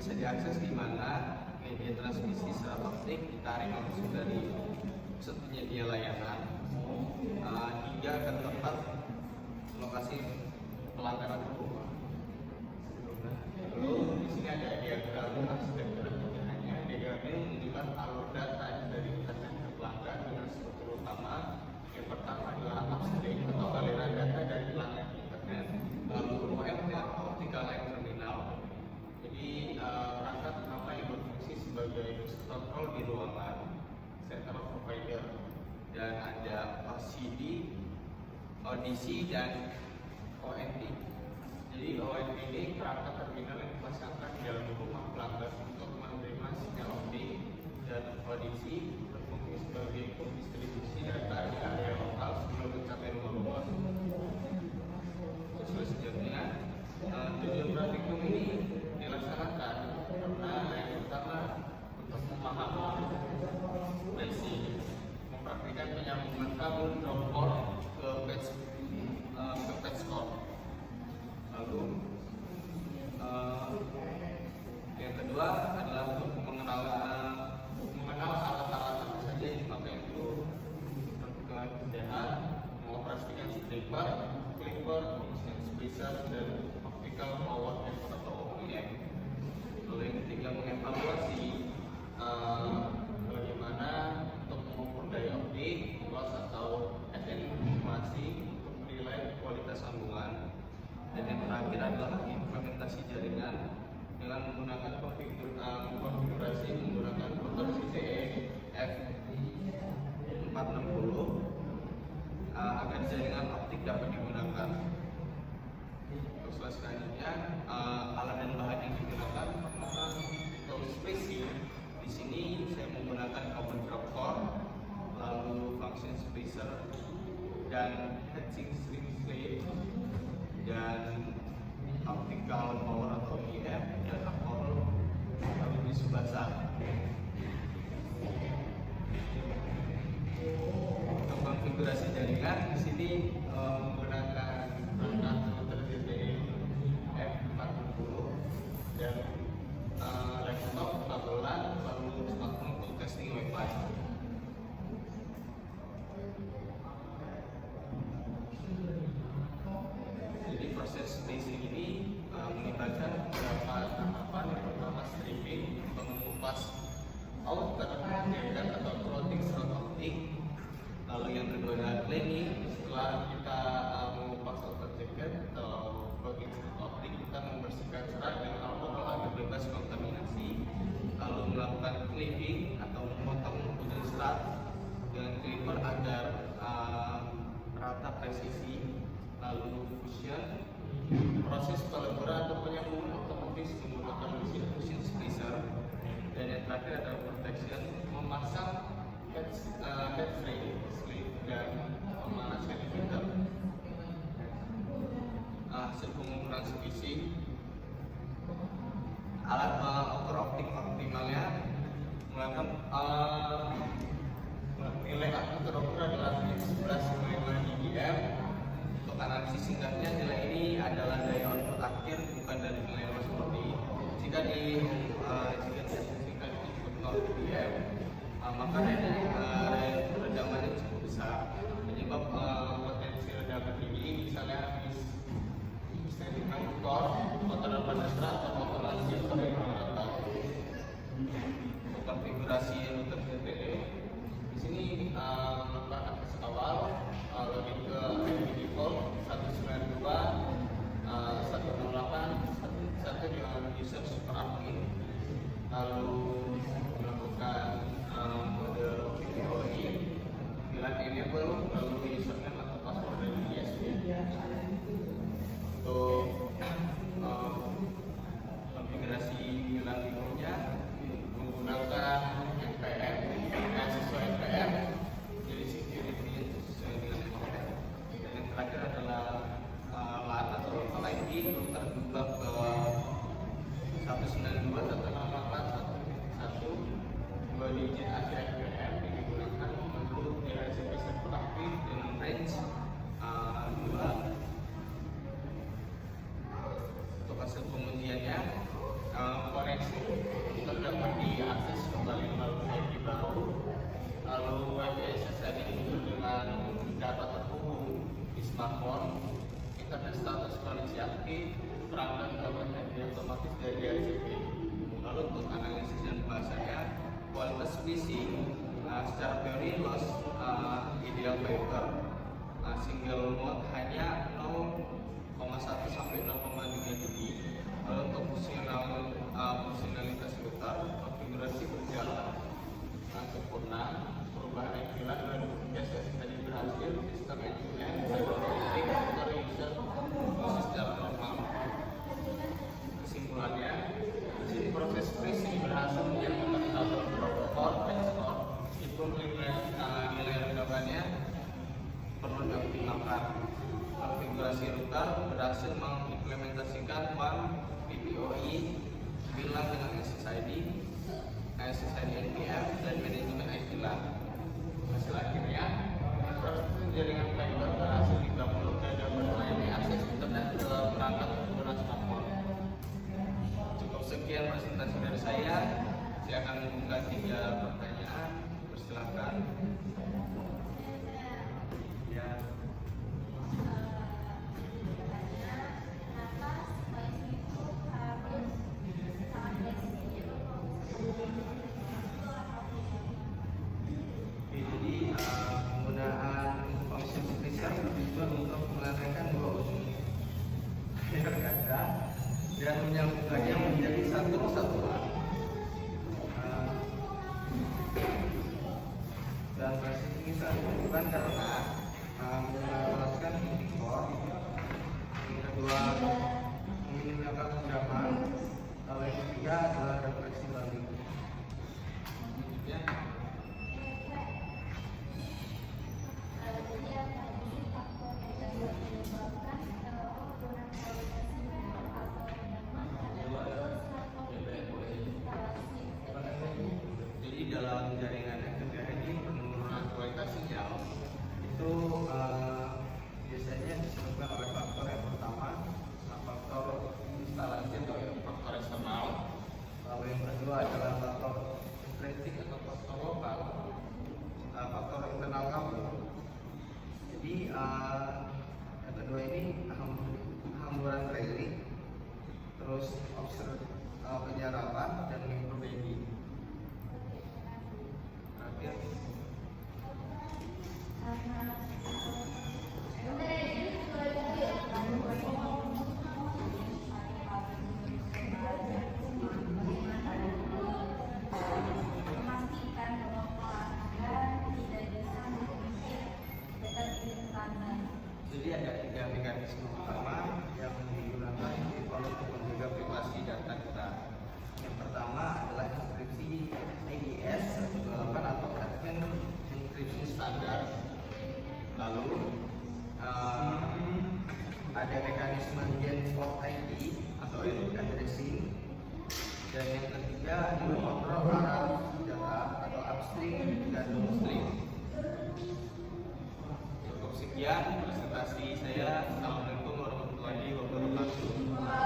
bisa diakses di mana media transmisi secara optik ditarik langsung dari pusat penyedia layanan hingga ke tempat lokasi pelanggaran hukum. Lalu di sini ada diagram arsitektur penggunaannya. Diagram ini menunjukkan alur data dari internet ke pelanggan dengan struktur utama. Yang pertama adalah upstream atau aliran data dari pelanggan ke internet. Lalu OFT atau optical line terminal. Jadi perangkat utama yang berfungsi sebagai pusat kontrol di ruangan, central provider, dan ada OCD, ODC, dan ONT. Jadi ONT ini perangkat terminal yang dipasangkan di dalam rumah pelanggan untuk menerima sinyal optik, dan ODC berfungsi sebagai pendistribusi data di area lokal sebelum mencapai rumah-rumah. Selanjutnya, tujuan praktikum ini dilaksanakan karena yang pertama untuk memahami basic, mempraktikkan penyambungan kabel drop port ke patch cord. Lalu yang kedua adalah untuk mengenal alat-alat apa saja yang dipakai untuk pertukaran kerjaan, mengoperasikan striper, clipper, function spacer, dan optical power effort atau OPM. Lalu yang ketiga mengevaluasi bagaimana untuk mengukur daya optik, loss atau attenuasi untuk menilai kualitas sambungan. Dan yang terakhir adalah implementasi jaringan dengan menggunakan konfigurasi menggunakan router CCE F460 agar jaringan optik dapat digunakan. Terus selanjutnya alat dan bahan yang digunakan untuk spacing. Di sini saya menggunakan kabel drop cord, lalu function spacer, dan heatsink string slave, dan optical power atau EF, dan akor lalu di Subasa. Untuk konfigurasi jaringan di sini menggunakan perangkat router CCE F460 dan laptop, kabelan, lalu smartphone untuk testing Wi-Fi. Jadi proses spacing ini melibatkan beberapa tahapan. Yang pertama stripping, mengupas outer jacket atau clothing slot optik. Lalu yang kedua adalah cleaning. Setelah kita mengupas outer jacket atau clothing slot optik, kita membersihkan serat dengan alkohol agar bebas kontaminasi. Lalu melakukan clipping atau memotong ujung serat dengan clipper agar rata presisi. Lalu fusion, proses peleburan atau penyambungan otomatis menggunakan mesin fusion spacer. Dan yang terakhir adalah protection, memasang head frame, sleeve, dan memanaskan filter. Hasil pengukuran spacing, alat ukur optik optimalnya menggunakan nilai ukur adalah 11,5 dBm. Untuk analisis singkatnya, nilai ini adalah daya output akhir, bukan dari nilai loss seperti jika diasumsikan input 0 dBm, maka daya redamannya cukup besar, menyebab potensi redaman tinggi, misalnya listrik motor, kotoran pada serat, atau kotoran sistem yang rata. Untuk konfigurasi router CPE, di sini melakukan akses awal, login ke IP default 192 108 dengan user super admin, lalu melakukan mode VPOI, bilang enable, lalu username atau password dari ISP. Untuk konfigurasi bilang berikutnya menggunakan NPM, sesuai NPM, jadi security sesuai dengan NPM. Dan yang terakhir adalah LAN atau local IP terbuka ke 192.168.1.1 dua digit akhir NPM yang digunakan untuk DHCP server aktif dengan range 2. Untuk hasil pengujiannya, koneksi status koneksi aktif, perangkat dapat otomatis dari ICP. Lalu untuk analisis dan bahasanya, kualitas phishing secara teori loss ideal fiber single mode hanya 0,1 sampai 0,3 dB. Lalu untuk fungsionalitas router konfigurasi berjalan sempurna, perubahan IP dan biasa tadi berhasil, sistem end-to-end cyber user secara normal. Kesimpulannya, proses phishing berhasil menjadi satu protokol transport itu nilai rendahannya perlu dioptimalkan. Konfigurasi router berhasil mengimplementasikan one PPOE bilang dengan SSID NPM dan manajemen IP LAN. Hasil akhirnya, infrastruktur jaringan fiber berhasil digabung dan melayani akses internet ke perangkat penggunaan smartphone. Cukup sekian presentasi dari saya. Saya akan membuka 3 pertanyaan. Persilahkan. Ya. Jadi penggunaan function splitter bertujuan untuk menyelesaikan 2 unsur yang ada dan menyambungkannya menjadi satu kesatuan. Dan proses ini sangat dibutuhkan karena menyebabkan core, yang kedua menggunakan ancaman, lalu yang ketiga adalah refleksi balik. Ya. Jadi dalam jaringan FTTH ini penurunan kualitas sinyal itu biasanya disebabkan oleh faktor yang pertama, faktor instalasi atau faktor eksternal. Lalu yang kedua adalah faktor intrinsik atau faktor lokal, faktor internal kabel. Jadi yang kedua ini hamburan trailing, terus penyerapan dan microbaby. Terakhir. Jadi ada 3 mekanisme utama yang digunakan untuk menjaga privasi data kita. Yang pertama adalah enkripsi AES 128 atau Advanced Encryption Standard. Lalu ada mekanisme Genport ID atau addressing. Dan yang ketiga adalah kontrol arah data atau upstream dan downstream. Cukup sekian presentasi saya. Assalamualaikum warahmatullahi wabarakatuh.